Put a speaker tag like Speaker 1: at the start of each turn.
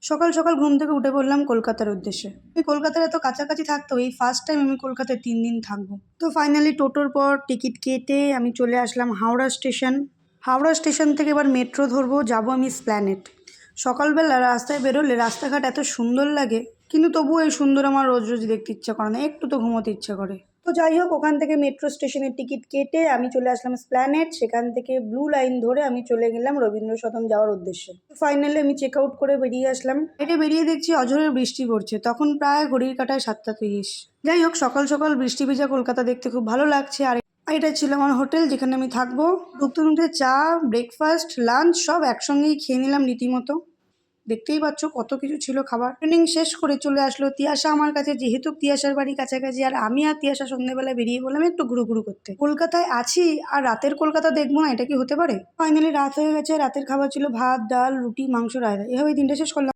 Speaker 1: সকাল সকাল ঘুম থেকে উঠে পড়লাম কলকাতার উদ্দেশ্যে। আমি কলকাতার এত কাছাকাছি থাকতেও এই ফার্স্ট টাইম আমি কলকাতায় 3 দিন থাকবো। তো ফাইনালি টোটোর পর টিকিট কেটে আমি চলে আসলাম হাওড়া স্টেশন। হাওড়া স্টেশন থেকে এবার মেট্রো ধরবো, যাবো আমি এসপ্ল্যানেড। সকালবেলা রাস্তায় বেরোলে রাস্তাঘাট এত সুন্দর লাগে, কিন্তু তবুও এই সুন্দর আমার রোজ রোজ দেখতে ইচ্ছা করে না, একটু তো ঘুমোতে ইচ্ছা করে। তো যাই হোক, ওখান থেকে মেট্রো স্টেশনের টিকিট কেটে আমি চলে আসলাম এসপ্ল্যানেড। সেখান থেকে ব্লু লাইন ধরে আমি চলে গেলাম রবীন্দ্র সদন যাওয়ার উদ্দেশ্যে। ফাইনালি আমি চেক আউট করে বেরিয়ে আসলাম। এটা বেরিয়ে দেখছি অঝোরের বৃষ্টি পড়ছে, তখন প্রায় ঘড়ির কাঁটায় 7:30। যাই হোক, সকাল সকাল বৃষ্টি ভেজা কলকাতা দেখতে খুব ভালো লাগছে। আর এটা ছিল আমার হোটেল, যেখানে আমি থাকবো। ঢুকতে ঢুকতে চা, ব্রেকফাস্ট, লাঞ্চ সব একসঙ্গেই খেয়ে নিলাম রীতিমতো। দেখতেই পাচ্ছ কত কিছু ছিল খাবার। ট্রেনিং শেষ করে চলে আসলো তিয়াশা আমার কাছে, যেহেতু তিয়াশার বাড়ি কাছাকাছি। আর আমি আর তিয়াশা সন্ধ্যেবেলা বেরিয়ে পড়লাম একটু ঘুরু করতে। কলকাতায় আছি আর রাতের কলকাতা দেখবো না, এটা কি হতে পারে? ফাইনালি রাত হয়ে গেছে। রাতের খাবার ছিল ভাত, ডাল, রুটি, মাংস, রায়তা। এভাবে দিনটা শেষ করলাম।